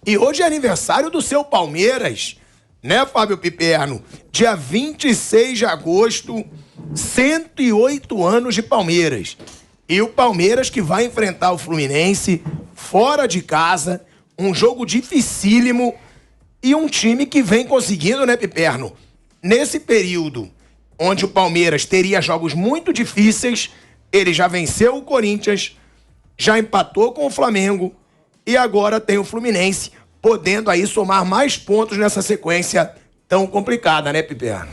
E hoje é aniversário do seu Palmeiras, né, Fábio Piperno? Dia 26 de agosto, 108 anos de Palmeiras. E o Palmeiras que vai enfrentar o Fluminense fora de casa, um jogo dificílimo e um time que vem conseguindo, né, Piperno? Nesse período onde o Palmeiras teria jogos muito difíceis, ele já venceu o Corinthians, já empatou com o Flamengo e agora tem o Fluminense, podendo aí somar mais pontos nessa sequência tão complicada, né, Piperno?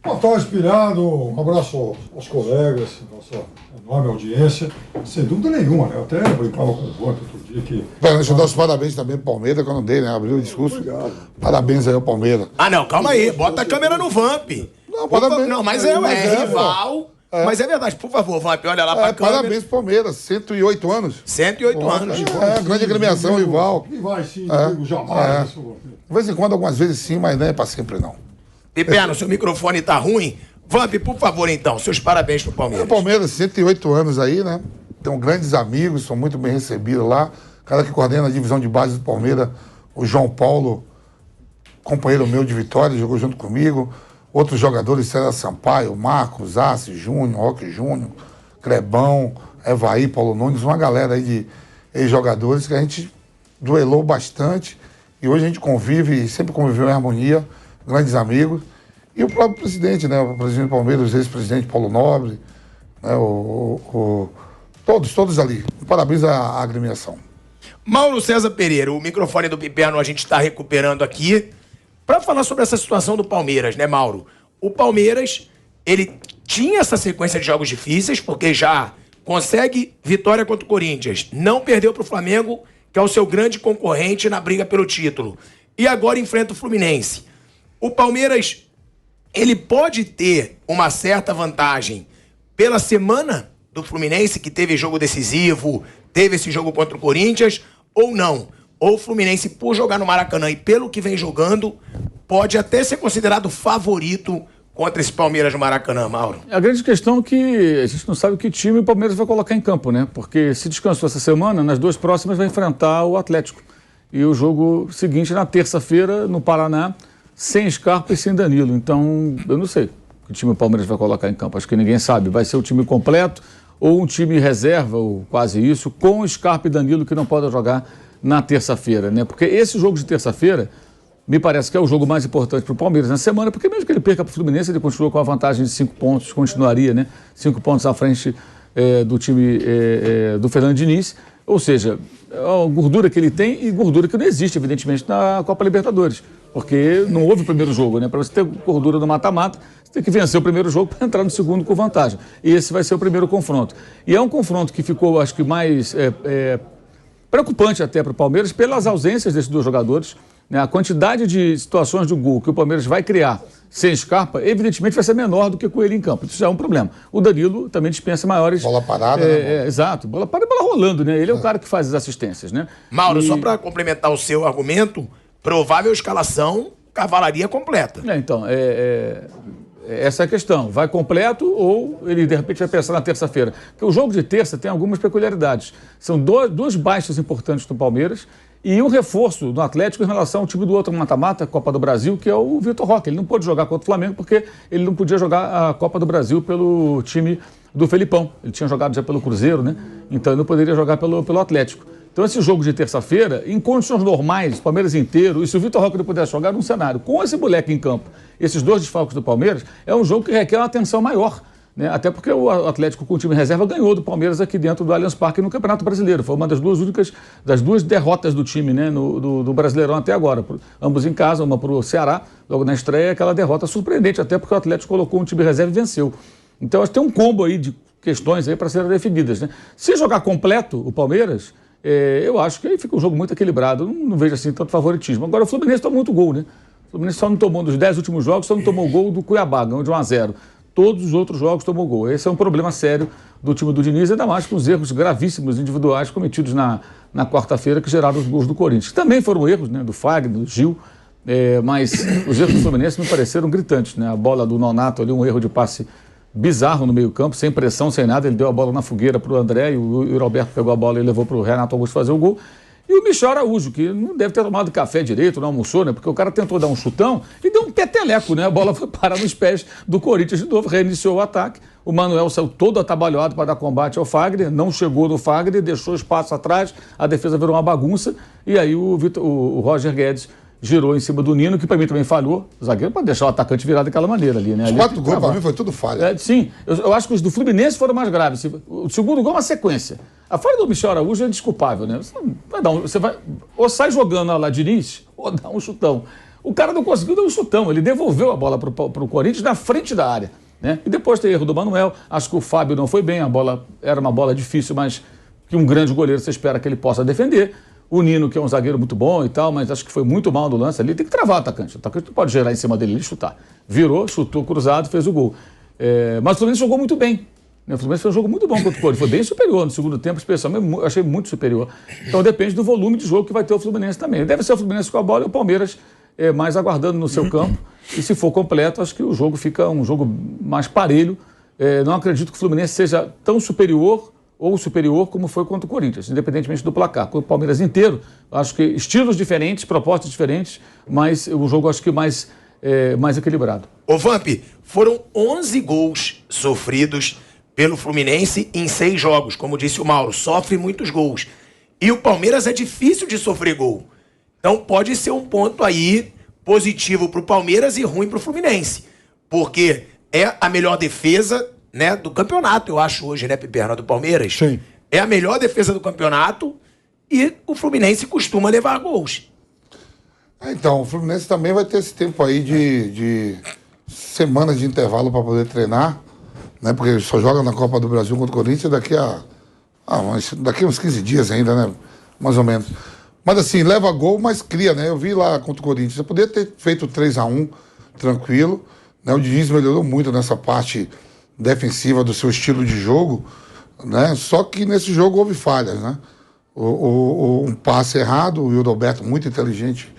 Estou inspirado, um abraço aos colegas, nossa enorme audiência, sem dúvida nenhuma, né? Eu até brincava com o Vanto outro dia que... Deixa eu dar os parabéns também pro Palmeiras, que eu não dei, né? Abriu o discurso. Obrigado. Parabéns aí ao Palmeiras. Ah, não, calma aí, bota a câmera no Vamp. Não, parabéns. Não, mas é rival. É. Mas é verdade, por favor, Vamp, olha lá pra câmera. Parabéns pro Palmeiras, 108 anos. 108 anos. Grande agremiação, rival. E vai sim, digo jamais. De vez em quando, algumas vezes sim, mas não é pra sempre não. Piperno, seu microfone tá ruim. Vamp, por favor, então, seus parabéns pro Palmeiras. O Palmeiras, 108 anos aí, né? Tem grandes amigos, são muito bem recebidos lá. O cara que coordena a divisão de base do Palmeiras, o João Paulo, companheiro meu de Vitória, jogou junto comigo. Outros jogadores, César Sampaio, Marcos, Assi, Júnior, Roque Júnior, Crebão, Evaí, Paulo Nunes, uma galera aí de ex-jogadores que a gente duelou bastante. E hoje a gente convive, sempre conviveu em harmonia, grandes amigos. E o próprio presidente, né? O presidente do Palmeiras, o ex-presidente Paulo Nobre, né? Todos ali. Parabéns à agremiação. Mauro César Pereira, o microfone do Piperno a gente está recuperando aqui para falar sobre essa situação do Palmeiras, né, Mauro? O Palmeiras, ele tinha essa sequência de jogos difíceis, porque já consegue vitória contra o Corinthians, não perdeu para o Flamengo, que é o seu grande concorrente na briga pelo título, e agora enfrenta o Fluminense. O Palmeiras, ele pode ter uma certa vantagem pela semana do Fluminense, que teve jogo decisivo, teve esse jogo contra o Corinthians, ou não? Ou o Fluminense, por jogar no Maracanã e pelo que vem jogando, pode até ser considerado favorito contra esse Palmeiras no Maracanã, Mauro? A grande questão é que a gente não sabe que time o Palmeiras vai colocar em campo, né? Porque se descansou essa semana, nas duas próximas vai enfrentar o Atlético. E o jogo seguinte, na terça-feira, no Paraná, sem Scarpa e sem Danilo. Então, eu não sei que time o Palmeiras vai colocar em campo. Acho que ninguém sabe. Vai ser o time completo ou um time reserva, ou quase isso, com Scarpa e Danilo que não podem jogar na terça-feira, né? Porque esse jogo de terça-feira me parece que é o jogo mais importante para o Palmeiras na semana, porque mesmo que ele perca para o Fluminense, ele continua com a vantagem de 5 pontos, continuaria, né? 5 pontos à frente do time do Fernando Diniz. Ou seja, a gordura que ele tem e gordura que não existe, evidentemente, na Copa Libertadores. Porque não houve o primeiro jogo, né? Para você ter gordura no mata-mata, você tem que vencer o primeiro jogo para entrar no segundo com vantagem. E esse vai ser o primeiro confronto. E é um confronto que ficou, acho que, mais preocupante até para o Palmeiras pelas ausências desses dois jogadores. Né? A quantidade de situações de gol que o Palmeiras vai criar sem Scarpa, evidentemente vai ser menor do que com ele em campo. Isso já é um problema. O Danilo também dispensa maiores... Bola parada, né? Exato. Bola parada e bola rolando, né? Ele é o cara que faz as assistências, né? Mauro, só para complementar o seu argumento, provável escalação, cavalaria completa. Então, essa é a questão. Vai completo ou ele, de repente, vai pensar na terça-feira? Porque o jogo de terça tem algumas peculiaridades. São duas baixas importantes do Palmeiras e um reforço do Atlético em relação ao time do outro mata-mata, Copa do Brasil, que é o Vitor Roque. Ele não pôde jogar contra o Flamengo porque ele não podia jogar a Copa do Brasil pelo time do Felipão. Ele tinha jogado já pelo Cruzeiro, né? Então ele não poderia jogar pelo Atlético. Então esse jogo de terça-feira, em condições normais, Palmeiras inteiro, e se o Vitor Roque não pudesse jogar num cenário com esse moleque em campo, esses dois desfalques do Palmeiras, é um jogo que requer uma atenção maior. Né? Até porque o Atlético com o time reserva ganhou do Palmeiras aqui dentro do Allianz Parque no Campeonato Brasileiro. Foi uma das duas derrotas do time, né? do Brasileirão até agora. Ambos em casa, uma para o Ceará, logo na estreia, aquela derrota surpreendente, até porque o Atlético colocou um time reserva e venceu. Então acho que tem um combo aí de questões aí para serem definidas. Né? Se jogar completo o Palmeiras, eu acho que aí fica um jogo muito equilibrado. Não vejo assim tanto favoritismo. Agora o Fluminense toma muito gol, né? O Fluminense só não tomou, nos 10 últimos jogos, só não tomou gol do Cuiabá, ganhou de 1-0. Todos os outros jogos tomou gol. Esse é um problema sério do time do Diniz, ainda mais com os erros gravíssimos individuais cometidos na quarta-feira que geraram os gols do Corinthians. Também foram erros, né, do Fagner, do Gil, mas os erros do Fluminense me pareceram gritantes. Né? A bola do Nonato ali, um erro de passe bizarro no meio-campo, sem pressão, sem nada. Ele deu a bola na fogueira para o André e o Roberto pegou a bola e levou para o Renato Augusto fazer o gol. E o Michel Araújo, que não deve ter tomado café direito, não almoçou, né? Porque o cara tentou dar um chutão e deu um peteleco, né? A bola foi parar nos pés do Corinthians de novo, reiniciou o ataque. O Manuel saiu todo atabalhoado para dar combate ao Fagner, não chegou no Fagner, deixou espaço atrás, a defesa virou uma bagunça. E aí o Roger Guedes girou em cima do Nino, que para mim também falhou. O zagueiro pode deixar o atacante virado daquela maneira ali, né? Os 4 gols para mim foi tudo falha. Sim, eu acho que os do Fluminense foram mais graves. O segundo gol é uma sequência. A falha do Michel Araújo é indesculpável, né? Você vai ou sai jogando lá Diniz, ou dá um chutão. O cara não conseguiu dar um chutão, ele devolveu a bola para o Corinthians na frente da área, né? E depois tem erro do Manuel, acho que o Fábio não foi bem, a bola era uma bola difícil, mas que um grande goleiro você espera que ele possa defender. O Nino, que é um zagueiro muito bom e tal, mas acho que foi muito mal no lance ali. Tem que travar o atacante. O atacante não pode gerar em cima dele e chutar. Virou, chutou cruzado, fez o gol. Mas o Fluminense jogou muito bem. O Fluminense fez um jogo muito bom contra o Corinthians. Foi bem superior no segundo tempo, especialmente. Eu achei muito superior. Então depende do volume de jogo que vai ter o Fluminense também. Deve ser o Fluminense com a bola e o Palmeiras mais aguardando no seu campo. E se for completo, acho que o jogo fica um jogo mais parelho. Não acredito que o Fluminense seja tão superior ou superior como foi contra o Corinthians, independentemente do placar. Com o Palmeiras inteiro, acho que estilos diferentes, propostas diferentes, mas o jogo acho que mais equilibrado. Ô Vamp, foram 11 gols sofridos pelo Fluminense em 6 jogos. Como disse o Mauro, sofre muitos gols. E o Palmeiras é difícil de sofrer gol. Então pode ser um ponto aí positivo para o Palmeiras e ruim para o Fluminense. Porque é a melhor defesa, né, do campeonato, eu acho hoje, né, Piperno, do Palmeiras? Sim. É a melhor defesa do campeonato e o Fluminense costuma levar gols. Então, o Fluminense também vai ter esse tempo aí de semanas de intervalo para poder treinar, né, porque ele só joga na Copa do Brasil contra o Corinthians daqui a uns 15 dias ainda, né, mais ou menos. Mas assim, leva gol, mas cria, né? Eu vi lá contra o Corinthians, você poderia ter feito 3-1 tranquilo, né? O Diniz melhorou muito nessa parte defensiva do seu estilo de jogo, né? Só que nesse jogo houve falhas, né? Um passe errado, o Wilton Alberto muito inteligente,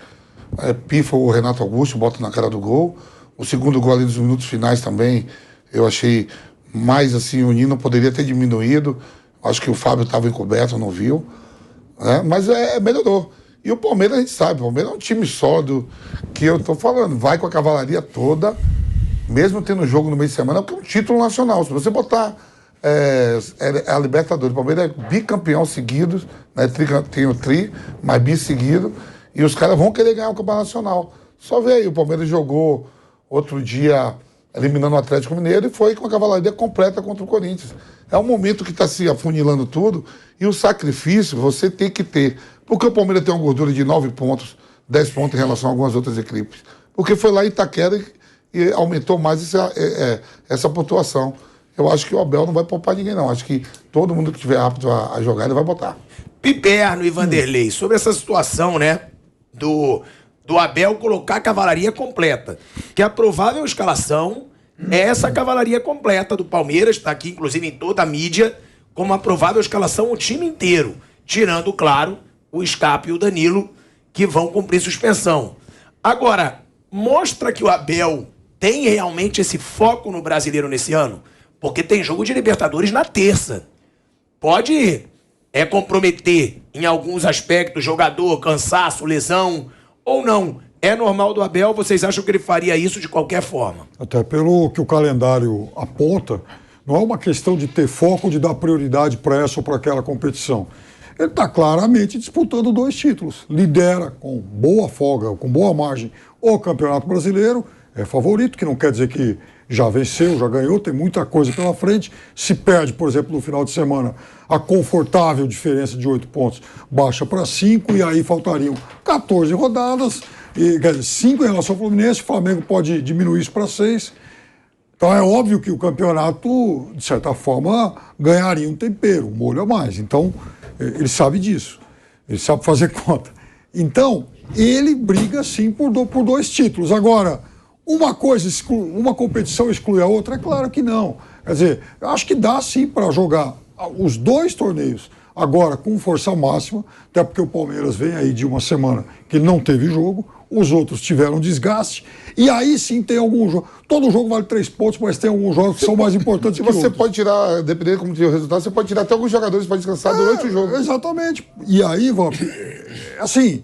pifa o Renato Augusto, bota na cara do gol. O segundo gol ali nos minutos finais também, eu achei mais assim, o Nino poderia ter diminuído. Acho que o Fábio estava encoberto, não viu. Mas melhorou. E o Palmeiras, a gente sabe, o Palmeiras é um time sólido, que eu tô falando, vai com a cavalaria toda, mesmo tendo jogo no meio de semana, porque é um título nacional. Se você botar a Libertadores, o Palmeiras é bicampeão seguido, né? Tem o tri, mas bi seguido, e os caras vão querer ganhar o Campeonato Nacional. Só vê aí, o Palmeiras jogou outro dia eliminando o Atlético Mineiro e foi com a cavalaria completa contra o Corinthians. É um momento que está se afunilando tudo e o sacrifício você tem que ter. Porque o Palmeiras tem uma gordura de 9 pontos, 10 pontos em relação a algumas outras equipes. Porque foi lá em Itaquera e aumentou mais essa pontuação. Eu acho que o Abel não vai poupar ninguém, não. Acho que todo mundo que estiver apto a jogar, ele vai botar. Piperno e Vanderlei, sobre essa situação, né, do Abel colocar a cavalaria completa. Que a provável escalação é essa cavalaria completa do Palmeiras, está aqui inclusive em toda a mídia, como a provável escalação o time inteiro, tirando, claro, o Scarpa e o Danilo, que vão cumprir suspensão. Agora, mostra que o Abel tem realmente esse foco no Brasileiro nesse ano, porque tem jogo de Libertadores na terça. Pode comprometer em alguns aspectos, jogador, cansaço, lesão, ou não. É normal do Abel? Vocês acham que ele faria isso de qualquer forma? Até pelo que o calendário aponta, não é uma questão de ter foco, de dar prioridade para essa ou para aquela competição. Ele está claramente disputando 2 títulos. Lidera com boa folga, com boa margem, o Campeonato Brasileiro. É favorito, que não quer dizer que já venceu, já ganhou, tem muita coisa pela frente. Se perde, por exemplo, no final de semana, a confortável diferença de 8 pontos baixa para 5 e aí faltariam 14 rodadas. E, quer dizer, 5 em relação ao Fluminense, o Flamengo pode diminuir isso para 6. Então é óbvio que o campeonato, de certa forma, ganharia um tempero, um molho a mais. Então, ele sabe disso. Ele sabe fazer conta. Então, ele briga sim por 2 títulos. Agora, uma competição exclui a outra? É claro que não. Quer dizer, eu acho que dá sim para jogar os 2 torneios agora com força máxima, até porque o Palmeiras vem aí de uma semana que não teve jogo, os outros tiveram desgaste, e aí sim tem algum jogo. Todo jogo vale 3 pontos, mas tem alguns jogos que são mais importantes que outros. Você pode tirar, dependendo de como tiver o resultado, você pode tirar até alguns jogadores para descansar durante o jogo. Exatamente. E aí, Vamp, assim,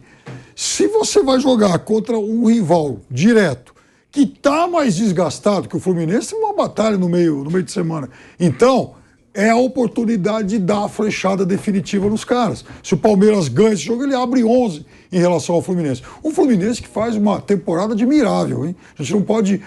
se você vai jogar contra um rival direto, que está mais desgastado que o Fluminense, tem uma batalha no meio de semana. Então, é a oportunidade de dar a flechada definitiva nos caras. Se o Palmeiras ganha esse jogo, ele abre 11 em relação ao Fluminense. Um Fluminense que faz uma temporada admirável, hein? A gente não pode,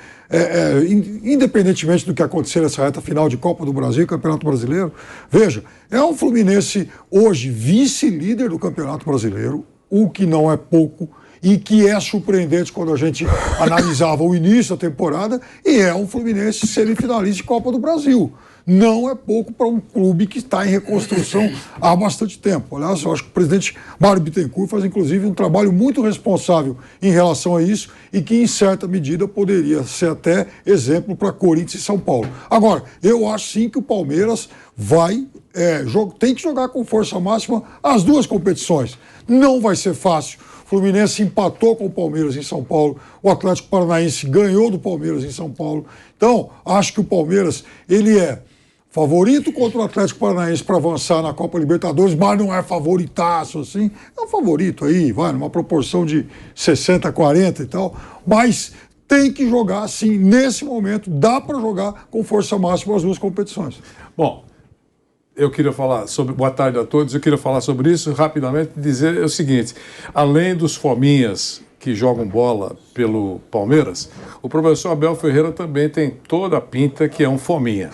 independentemente do que acontecer nessa reta final de Copa do Brasil, Campeonato Brasileiro, veja, é um Fluminense hoje vice-líder do Campeonato Brasileiro, o que não é pouco, e que é surpreendente quando a gente analisava o início da temporada, e é um Fluminense semifinalista de Copa do Brasil. Não é pouco para um clube que está em reconstrução há bastante tempo. Aliás, eu acho que o presidente Mário Bittencourt faz, inclusive, um trabalho muito responsável em relação a isso e que, em certa medida, poderia ser até exemplo para Corinthians e São Paulo. Agora, eu acho sim que o Palmeiras tem que jogar com força máxima as duas competições. Não vai ser fácil. O Fluminense empatou com o Palmeiras em São Paulo, o Atlético Paranaense ganhou do Palmeiras em São Paulo. Então, acho que o Palmeiras, ele é favorito contra o Atlético Paranaense para avançar na Copa Libertadores, mas não é favoritaço, assim. É um favorito aí, vai, numa proporção de 60-40 e tal, mas tem que jogar, sim, nesse momento, dá para jogar com força máxima as duas competições. Bom, eu queria falar sobre... Boa tarde a todos. Eu queria falar sobre isso rapidamente e dizer o seguinte. Além dos fominhas que jogam bola pelo Palmeiras, o professor Abel Ferreira também tem toda a pinta que é um fominha.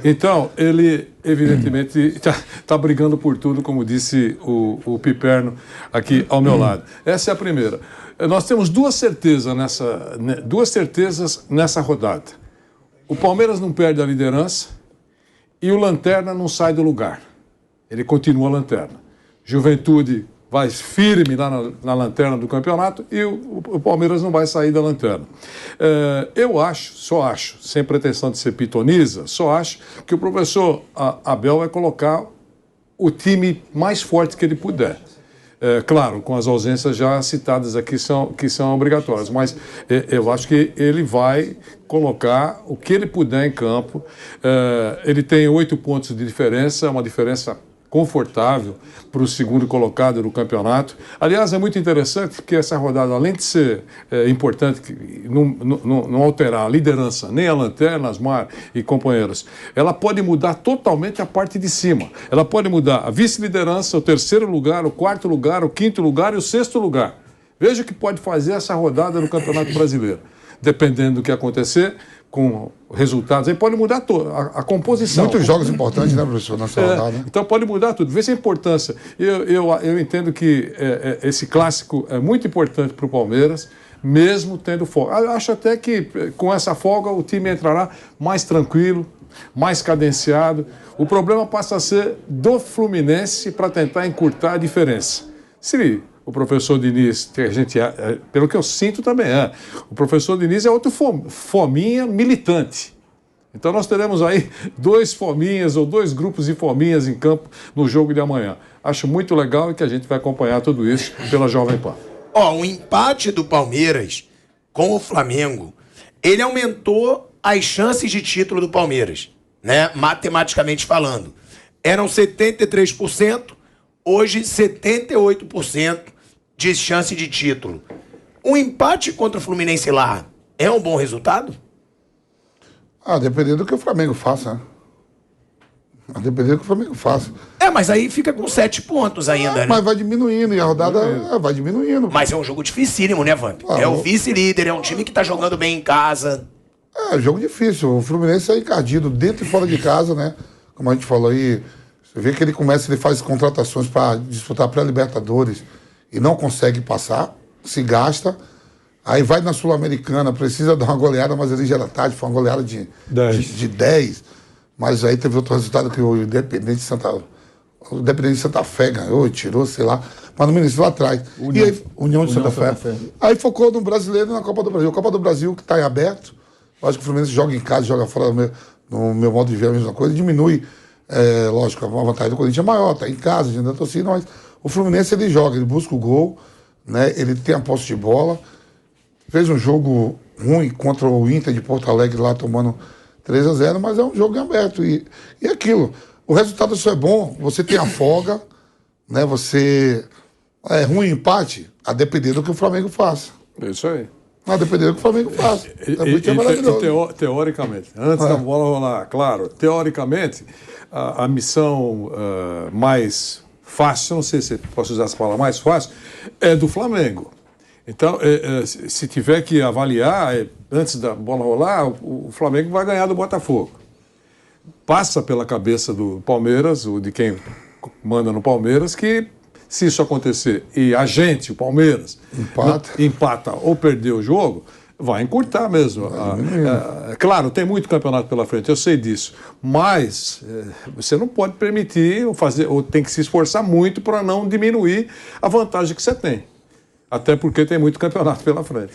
Então, ele, evidentemente, está brigando por tudo, como disse o Piperno aqui ao meu lado. Essa é a primeira. Nós temos duas certezas nessa rodada. O Palmeiras não perde a liderança, e o Lanterna não sai do lugar. Ele continua Lanterna. Juventude vai firme lá na lanterna do campeonato e o Palmeiras não vai sair da lanterna. Eu só acho, sem pretensão de ser pitoniza, só acho que o professor Abel vai colocar o time mais forte que ele puder. Claro, com as ausências já citadas aqui que são obrigatórias, mas eu acho que ele vai colocar o que ele puder em campo. Ele tem 8 pontos de diferença, uma diferença confortável para o segundo colocado do campeonato. Aliás, é muito interessante que essa rodada, além de ser importante, não alterar a liderança, nem a lanterna, Asmar e companheiros, ela pode mudar totalmente a parte de cima. Ela pode mudar a vice-liderança, o terceiro lugar, o quarto lugar, o quinto lugar e o sexto lugar. Veja o que pode fazer essa rodada no Campeonato Brasileiro. Dependendo do que acontecer, com resultados, aí pode mudar a composição. Muitos jogos importantes, né, professor, nessa rodada. Então pode mudar tudo. Veja a importância. Eu entendo que esse clássico é muito importante para o Palmeiras, mesmo tendo folga. Eu acho até que com essa folga o time entrará mais tranquilo, mais cadenciado. O problema passa a ser do Fluminense para tentar encurtar a diferença. Se o professor Diniz, que a gente, pelo que eu sinto também o professor Diniz é outro fominha militante. Então nós teremos aí 2 fominhas ou 2 grupos de fominhas em campo no jogo de amanhã. Acho muito legal e que a gente vai acompanhar tudo isso pela Jovem Pan. Um empate do Palmeiras com o Flamengo, ele aumentou as chances de título do Palmeiras, né? Matematicamente falando. Eram 73%, hoje 78% de chance de título. Um empate contra o Fluminense lá é um bom resultado? Dependendo do que o Flamengo faça, né? Dependendo do que o Flamengo faça. Mas aí fica com 7 pontos ainda, né? Mas vai diminuindo e a rodada vai diminuindo. Mas é um jogo dificílimo, né, Vamp? É o vice-líder, é um time que tá jogando bem em casa. Jogo difícil. O Fluminense é encardido dentro e fora de casa, né? Como a gente falou aí, você vê que ele faz contratações para disputar pré-Libertadores e não consegue passar, se gasta, aí vai na Sul-Americana, precisa dar uma goleada, mas ali já era tarde, foi uma goleada de 10, mas aí teve outro resultado que o Independente de Santa Fé ganhou, tirou, sei lá, mas no ministro lá atrás. União de Santa Fé. Aí focou no brasileiro e na Copa do Brasil. A Copa do Brasil que está em aberto, eu acho que o Fluminense joga em casa, joga fora, no meu modo de ver a mesma coisa, diminui Lógico, a vantagem do Corinthians é maior, tá em casa, diante da torcida, mas o Fluminense ele joga, ele busca o gol, né? Ele tem a posse de bola, fez um jogo ruim contra o Inter de Porto Alegre lá tomando 3-0, mas é um jogo aberto e aquilo, o resultado só é bom, você tem a folga, né? Você é ruim empate, a depender do que o Flamengo faça. É isso aí. A depender do que o Flamengo faça. É maravilhoso. Teoricamente, antes da bola rolar, claro, teoricamente, a missão mais fácil, não sei se posso usar essa palavra, mais fácil, é do Flamengo. Então, se tiver que avaliar, antes da bola rolar, o Flamengo vai ganhar do Botafogo. Passa pela cabeça do Palmeiras, ou de quem manda no Palmeiras, que se isso acontecer e a gente, o Palmeiras, empata ou perder o jogo, vai encurtar mesmo. Claro, tem muito campeonato pela frente, eu sei disso. Mas você não pode permitir ou tem que se esforçar muito para não diminuir a vantagem que você tem. Até porque tem muito campeonato pela frente.